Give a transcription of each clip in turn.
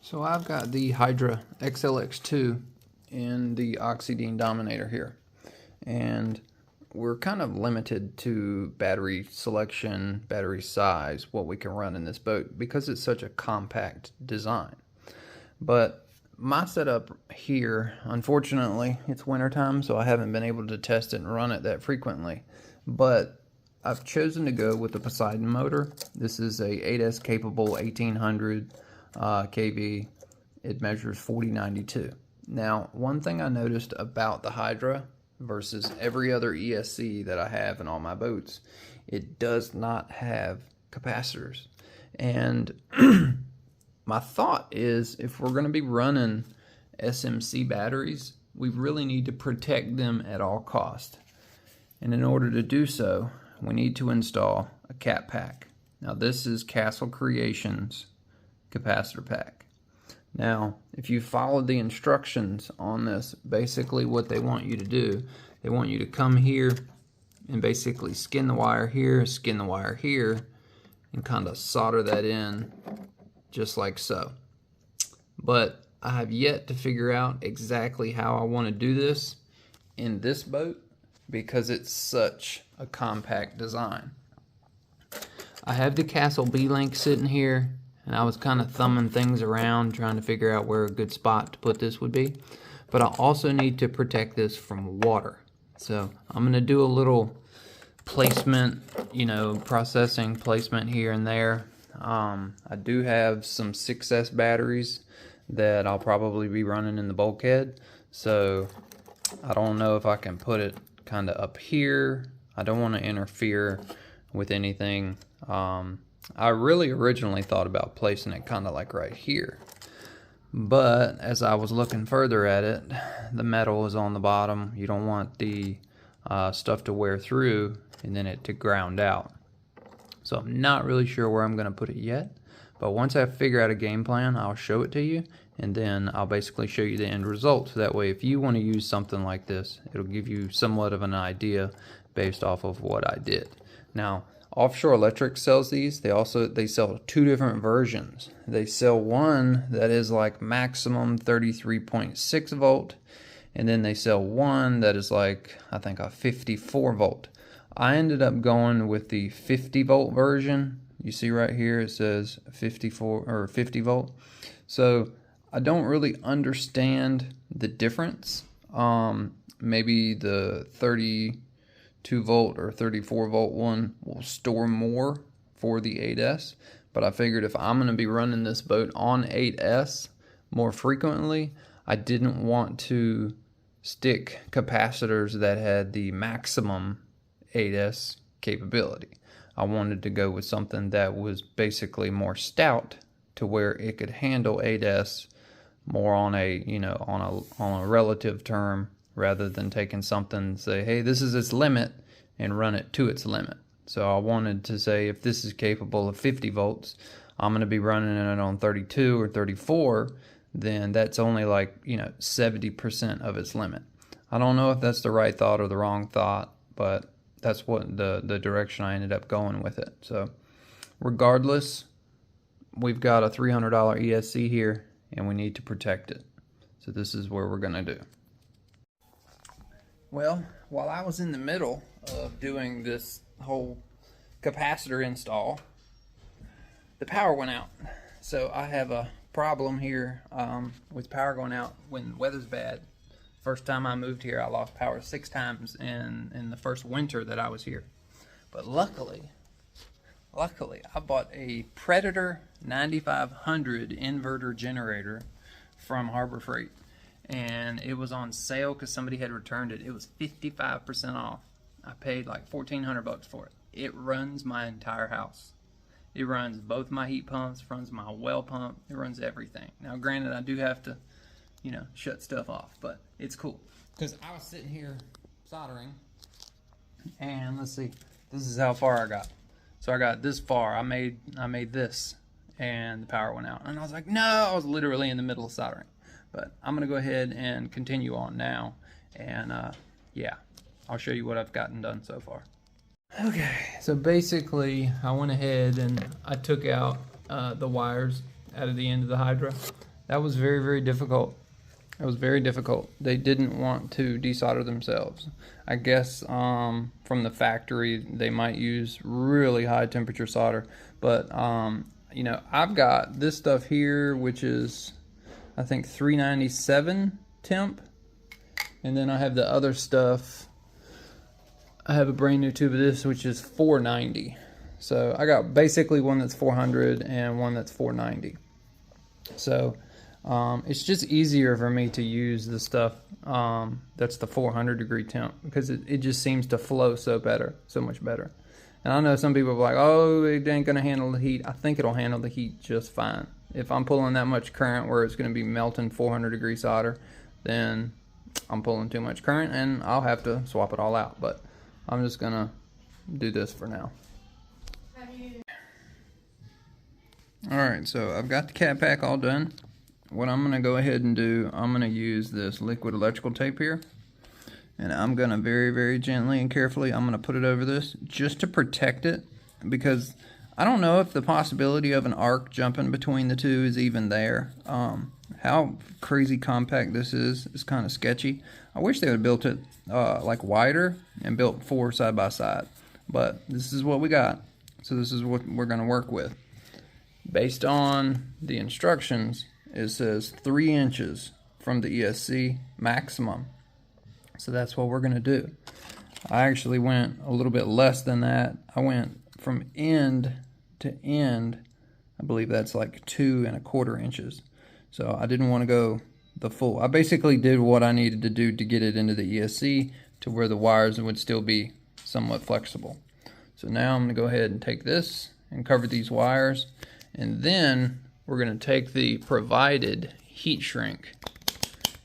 So I've got the Hydra XLX2 in the Oxidean Dominator here, and we're kind of limited to battery selection, battery size, what we can run in this boat because it's such a compact design. But my setup here, unfortunately, it's wintertime, so I haven't been able to test it and run it that frequently. But I've chosen to go with the Poseidon motor. This is a 8S capable 1800 kV. It measures 4092. Now, one thing I noticed about the Hydra versus every other ESC that I have in all my boats, it does not have capacitors. And my thought is, if we're going to be running SMC batteries, we really need to protect them at all costs. And in order to do so, we need to install a cat pack. Now, this is Castlecreations capacitor pack. Now, if you follow the instructions on this, basically what they want you to do, they want you to come here and basically skin the wire here, and kind of solder that in just like so. But I have yet to figure out exactly how I want to do this in this boat because it's such a compact design. I have the Castle B-Link sitting here, and I was kind of thumbing things around trying to figure out where a good spot to put this would be. But I also need to protect this from water. So I'm going to do a little placement, processing placement here and there. I do have some 6S batteries that I'll probably be running in the bulkhead. So I don't know if I can put it kind of up here. I don't want to interfere with anything. I really originally thought about placing it kind of like right here, but as I was looking further at it, the metal is on the bottom. You don't want the stuff to wear through and then it to ground out. So I'm not really sure where I'm going to put it yet, but once I figure out a game plan, I'll show it to you, and then I'll basically show you the end result. So that way, if you want to use something like this, it'll give you somewhat of an idea based off of what I did. Now, Offshore Electric sells these. They sell two different versions. They sell one that is like maximum 33.6 volt, and then they sell one that is like, I think, a 54 volt. I ended up going with the 50 volt version. You see right here it says 54 or 50 volt. So I don't really understand the difference. Maybe the 32 volt or 34 volt one will store more for the 8S, but I figured if I'm going to be running this boat on 8S more frequently, I didn't want to stick capacitors that had the maximum 8S capability. I wanted to go with something that was basically more stout to where it could handle 8S more on a on a relative term, rather than taking something and say, hey, this is its limit, and run it to its limit. So I wanted to say, if this is capable of 50 volts, I'm going to be running it on 32 or 34, then that's only like 70% of its limit. I don't know if that's the right thought or the wrong thought, but that's what the direction I ended up going with it. So regardless, we've got a $300 ESC here, and we need to protect it. So this is where we're going to do. Well, while I was in the middle of doing this whole capacitor install, the power went out. So I have a problem here with power going out when the weather's bad. First time I moved here, I lost power 6 times in the first winter that I was here. But luckily, I bought a Predator 9500 inverter generator from Harbor Freight. And it was on sale because somebody had returned it. It was 55% off. I paid like $1,400 for it. It runs my entire house. It runs both my heat pumps, runs my well pump, it runs everything. Now granted, I do have to shut stuff off, but it's cool. Because I was sitting here soldering, and let's see, this is how far I got. So I got this far, I made this, and the power went out. And I was like, no, I was literally in the middle of soldering. But I'm going to go ahead and continue on now, and yeah, I'll show you what I've gotten done so far. Okay, so basically I went ahead and I took out the wires out of the end of the Hydra, That was very, very difficult. It was very difficult. They didn't want to desolder themselves. I guess from the factory they might use really high temperature solder, but you know, I've got this stuff here, which is I think 397 temp, and then I have the other stuff. I have a brand new tube of this, which is 490. So I got basically one that's 400 and one that's 490. So it's just easier for me to use the stuff that's the 400 degree temp, because it just seems to flow so much better. And I know some people are like, oh, it ain't gonna handle the heat. I think it'll handle the heat just fine. If I'm pulling that much current where it's gonna be melting 400 degree solder, then I'm pulling too much current and I'll have to swap it all out. But I'm just gonna do this for now. Alright, so I've got the cat pack all done. What I'm going to go ahead and do, I'm going to use this liquid electrical tape here. And I'm going to very, very gently and carefully, I'm going to put it over this just to protect it. Because I don't know if the possibility of an arc jumping between the two is even there. How crazy compact this is kind of sketchy. I wish they would have built it like wider and built 4 side by side. But this is what we got. So this is what we're going to work with. Based on the instructions, it says 3 inches from the ESC maximum. So that's what we're going to do. I actually went a little bit less than that. I went from end to end. I believe that's like 2 1/4 inches. So I didn't want to go the full. I basically did what I needed to do to get it into the ESC to where the wires would still be somewhat flexible. So now I'm going to go ahead and take this and cover these wires. And then we're going to take the provided heat shrink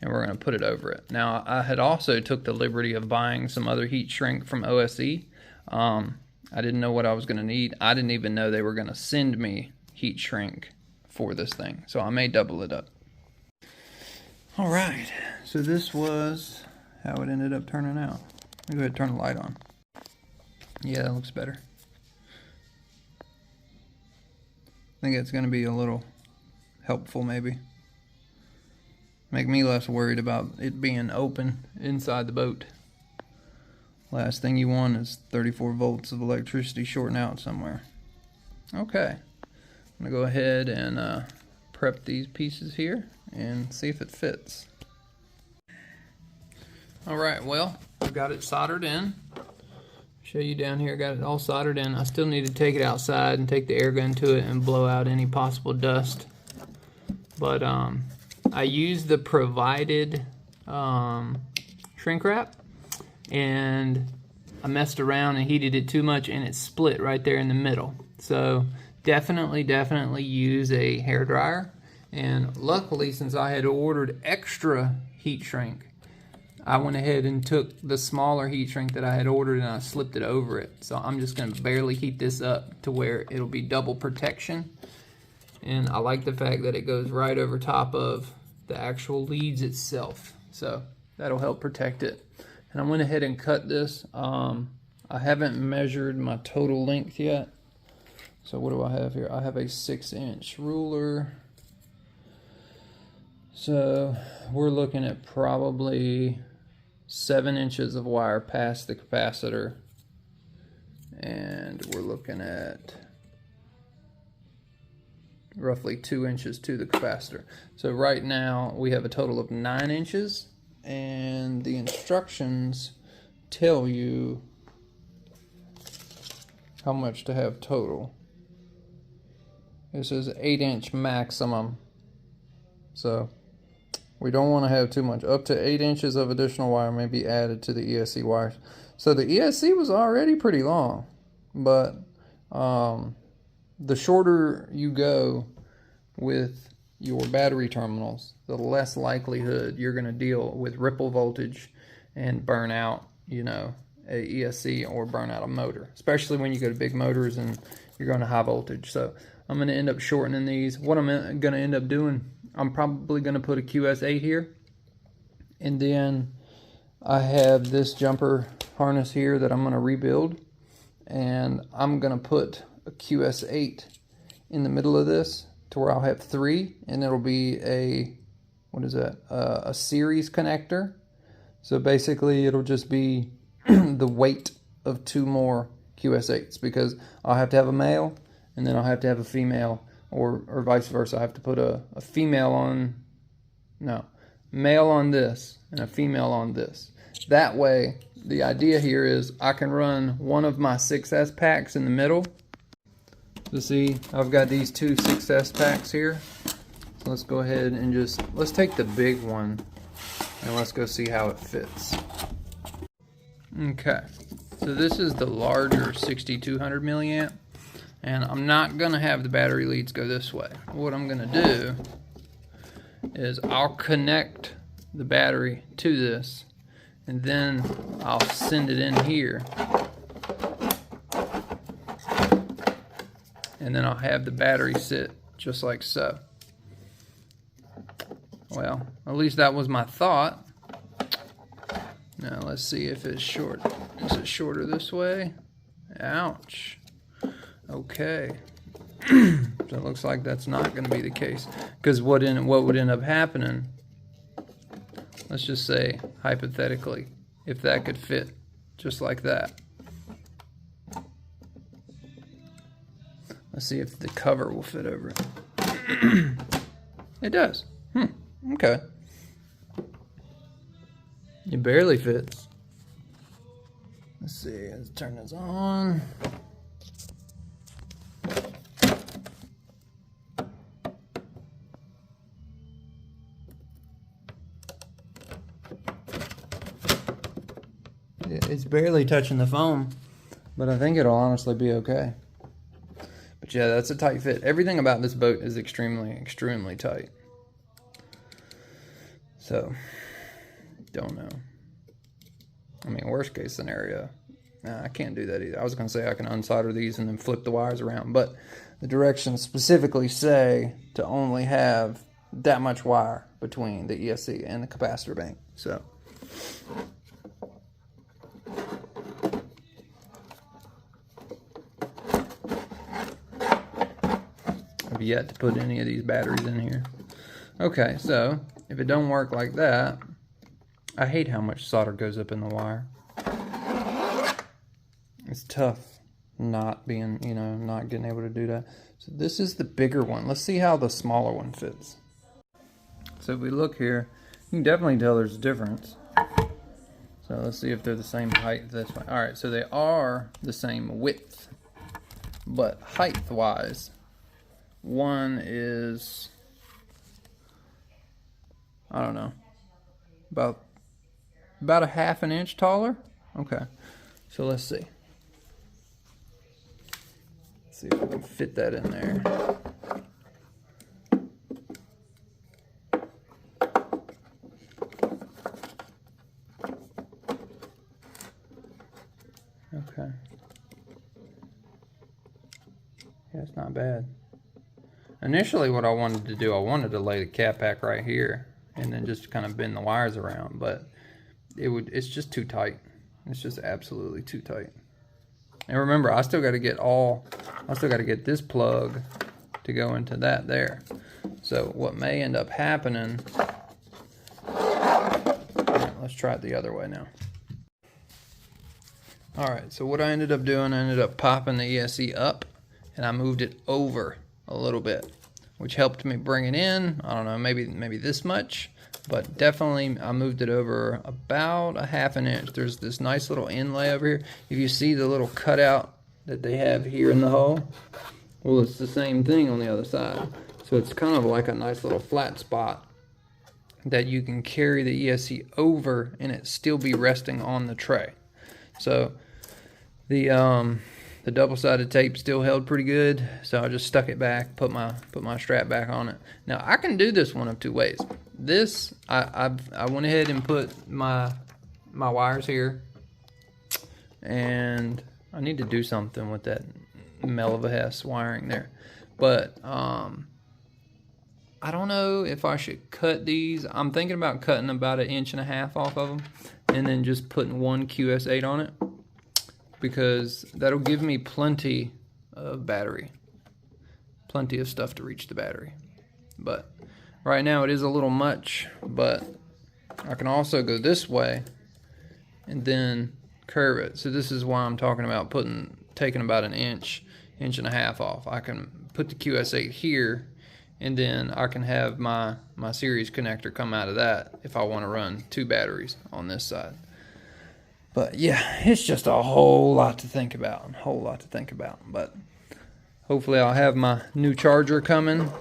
and we're going to put it over it. Now, I had also took the liberty of buying some other heat shrink from OSE. I didn't know what I was going to need. I didn't even know they were going to send me heat shrink for this thing. So I may double it up. All right. So this was how it ended up turning out. Let me go ahead and turn the light on. Yeah, that looks better. I think it's going to be a little helpful, maybe. Make me less worried about it being open inside the boat. Last thing you want is 34 volts of electricity shorting out somewhere. Okay. I'm going to go ahead and prep these pieces here and see if it fits. Alright, well, I've got it soldered in. Show you down here, got it all soldered in. I still need to take it outside and take the air gun to it and blow out any possible dust. But I used the provided shrink wrap, and I messed around and heated it too much and it split right there in the middle. So definitely use a hair dryer. And luckily, since I had ordered extra heat shrink, I went ahead and took the smaller heat shrink that I had ordered and I slipped it over it. So I'm just going to barely heat this up to where it'll be double protection. And I like the fact that it goes right over top of the actual leads itself. So that'll help protect it. And I went ahead and cut this. I haven't measured my total length yet. So what do I have here? I have a 6-inch ruler. So we're looking at probably 7 inches of wire past the capacitor, and we're looking at roughly 2 inches to the capacitor. So right now we have a total of 9 inches, and the instructions tell you how much to have total. This is 8-inch maximum, so we don't want to have too much. Up to 8 inches of additional wire may be added to the ESC wires. So the ESC was already pretty long, but the shorter you go with your battery terminals, the less likelihood you're going to deal with ripple voltage and burn out, you know, a ESC or burn out a motor, especially when you go to big motors and you're going to high voltage. So I'm going to end up shortening these. What I'm going to end up doing, I'm probably going to put a QS8 here, and then I have this jumper harness here that I'm going to rebuild, and I'm going to put a QS8 in the middle of this to where I'll have 3, and it'll be a, what is that, a series connector. So basically it'll just be the weight of 2 more QS8s, because I'll have to have a male and then I'll have to have a female, or vice versa. I have to put a female on, no, male on this and a female on this. That way, the idea here is I can run one of my 6S packs in the middle. So see, I've got these 2 6S packs here. So let's go ahead and let's take the big one and let's go see how it fits. Okay, so this is the larger 6200 milliamp, and I'm not gonna have the battery leads go this way. What I'm gonna do is I'll connect the battery to this, and then I'll send it in here, and then I'll have the battery sit just like so. Well, at least that was my thought. Now let's see if it's short. Is it shorter this way? Ouch. Okay. So it looks like that's not going to be the case, because what would end up happening, let's just say hypothetically, if that could fit just like that. Let's see if the cover will fit over it. It does. Okay. It barely fits. Let's see, let's turn this on. It's barely touching the foam, but I think it'll honestly be okay. But yeah, that's a tight fit. Everything about this boat is extremely, extremely tight. So, don't know. I mean, worst case scenario, nah, I can't do that either. I was going to say I can unsolder these and then flip the wires around, but the directions specifically say to only have that much wire between the ESC and the capacitor bank. So, I've yet to put any of these batteries in here. Okay, so if it don't work like that, I hate how much solder goes up in the wire. It's tough not being, not getting able to do that. So this is the bigger one. Let's see how the smaller one fits. So if we look here, you can definitely tell there's a difference. So let's see if they're the same height this way. All right, so they are the same width, but height-wise, one is, I don't know, about a half an inch taller. Okay, so let's see. Let's see if we can fit that in there. Okay. Yeah, it's not bad. Initially what I wanted to do, I wanted to lay the cat pack right here and then just kind of bend the wires around, but it's just too tight. It's just absolutely too tight. And remember, I still got to get this plug to go into that there. So what may end up happening, let's try it the other way now. Alright, so what I ended up doing, I ended up popping the ESC up and I moved it over a little bit, which helped me bring it in. I don't know, maybe this much, but definitely I moved it over about a half an inch. There's this nice little inlay over here. If you see the little cutout that they have here in the hull, well, it's the same thing on the other side. So it's kind of like a nice little flat spot that you can carry the ESC over and it still be resting on the tray. So the double-sided tape still held pretty good, so I just stuck it back, put my strap back on it. Now I can do this one of two ways. This I went ahead and put my wires here, and I need to do something with that Melva Hess wiring there, but I don't know if I should cut these. I'm thinking about cutting about 1.5 inches off of them and then just putting one QS8 on it, because that'll give me plenty of battery. plenty of stuff to reach the battery. But right now it is a little much, but I can also go this way and then curve it. So this is why I'm talking about taking about an inch and a half off. I can put the QS8 here, and then I can have my series connector come out of that if I want to run 2 batteries on this side. But yeah, it's just a whole lot to think about, but hopefully I'll have my new charger coming.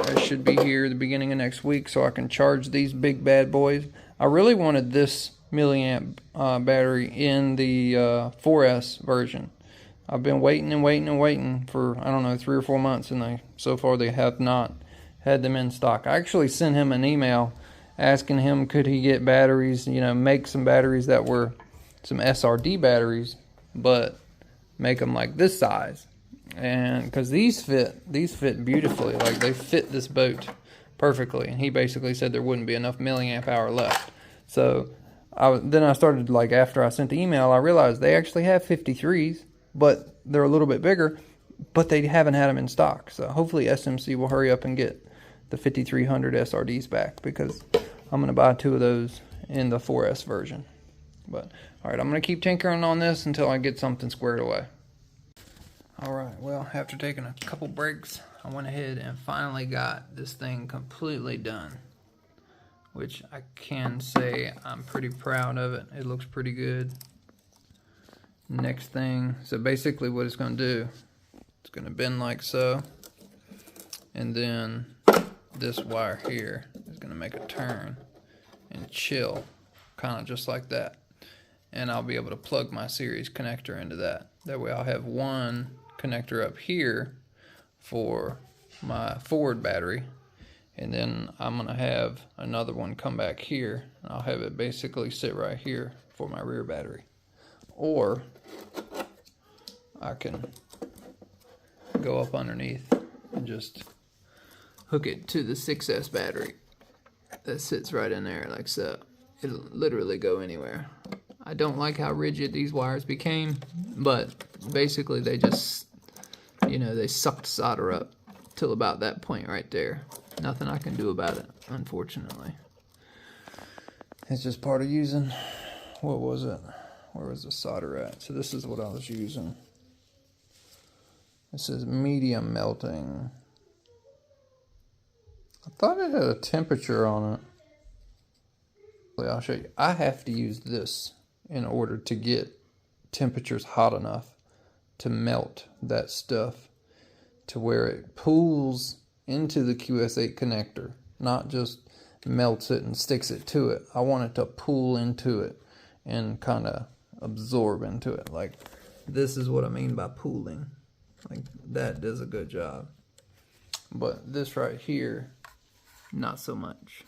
It should be here the beginning of next week, so I can charge these big bad boys. I really wanted this milliamp battery in the 4S version. I've been waiting for, I don't know, 3 or 4 months, and so far they have not had them in stock. I actually sent him an email asking him could he get batteries, make some batteries that were some SRD batteries, but make them like this size. And because these fit beautifully, like they fit this boat perfectly. And he basically said there wouldn't be enough milliamp hour left. So then I started, like, after I sent the email, I realized they actually have 53s, but they're a little bit bigger, but they haven't had them in stock. So hopefully SMC will hurry up and get the 5300 SRDs back, because I'm going to buy 2 of those in the 4S version. But alright, I'm going to keep tinkering on this until I get something squared away. Alright, well, after taking a couple breaks, I went ahead and finally got this thing completely done, which I can say I'm pretty proud of it. It looks pretty good. Next thing, so basically what it's going to do, it's going to bend like so, and then this wire here is going to make a turn and chill, kind of just like that. And I'll be able to plug my series connector into that. That way I'll have one connector up here for my forward battery, and then I'm going to have another one come back here, and I'll have it basically sit right here for my rear battery. Or I can go up underneath and just hook it to the 6S battery that sits right in there like so. It'll literally go anywhere. I don't like how rigid these wires became, but basically they just, they sucked solder up till about that point right there. Nothing I can do about it, unfortunately. It's just part of using, what was it? Where was the solder at? So this is what I was using. This is medium melting. I thought it had a temperature on it. I'll show you. I have to use this in order to get temperatures hot enough to melt that stuff to where it pools into the QS8 connector, not just melts it and sticks it to it. I want it to pool into it and kind of absorb into it. Like, this is what I mean by pooling. Like, that does a good job. But this right here, not so much.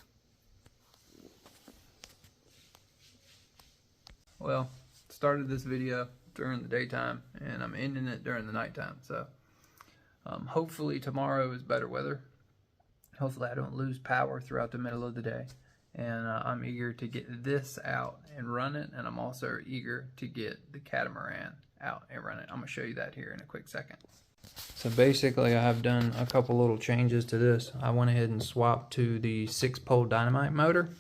Well, started this video during the daytime, and I'm ending it during the nighttime. So hopefully tomorrow is better weather. Hopefully I don't lose power throughout the middle of the day. And I'm eager to get this out and run it, and I'm also eager to get the catamaran out and run it. I'm going to show you that here in a quick second. So basically I have done a couple little changes to this. I went ahead and swapped to the 6-pole dynamite motor.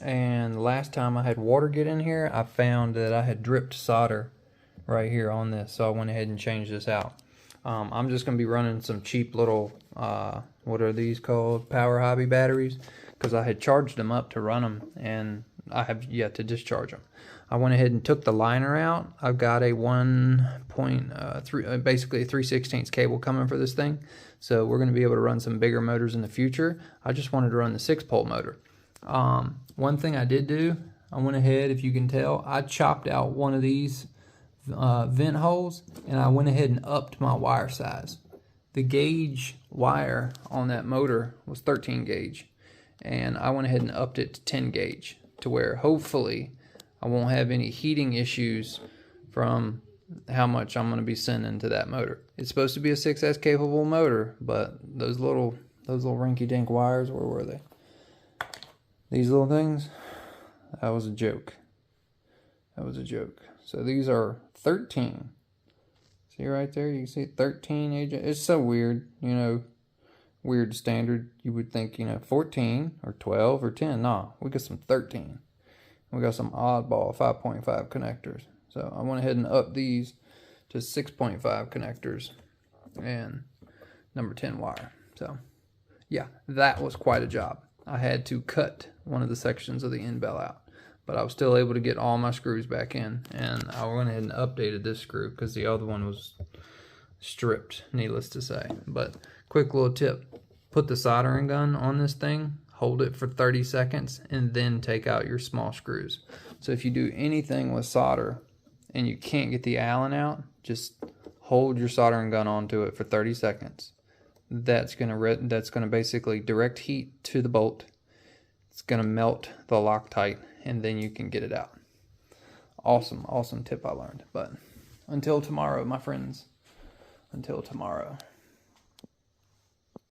And the last time I had water get in here, I found that I had dripped solder right here on this, so I went ahead and changed this out. I'm just going to be running some cheap little, what are these called? Power Hobby batteries, because I had charged them up to run them, and I have yet to discharge them. I went ahead and took the liner out. I've got a 1.3, basically a 3/16 cable coming for this thing, so we're going to be able to run some bigger motors in the future. I just wanted to run the 6-pole motor. One thing I did do, I went ahead, if you can tell, I chopped out one of these vent holes, and I went ahead and upped my wire size. The gauge wire on that motor was 13 gauge, and I went ahead and upped it to 10 gauge to where hopefully I won't have any heating issues from how much I'm going to be sending to that motor. It's supposed to be a 6S capable motor, but those little rinky-dink wires, where were they? These little things, that was a joke. That was a joke. So these are 13. See right there, you can see 13 agent. It's so weird, you know, weird standard. You would think, you know, 14 or 12 or 10. Nah, we got some 13. We got some oddball 5.5 connectors. So I went ahead and upped these to 6.5 connectors and number 10 wire. So yeah, that was quite a job. I had to cut one of the sections of the end bell out, but I was still able to get all my screws back in, and I went ahead and updated this screw because the other one was stripped, needless to say. But quick little tip, put the soldering gun on this thing, hold it for 30 seconds, and then take out your small screws. So if you do anything with solder and you can't get the Allen out, just hold your soldering gun onto it for 30 seconds. That's gonna basically direct heat to the bolt. It's gonna melt the Loctite, and then you can get it out. Awesome tip I learned. But until tomorrow, my friends. Until tomorrow.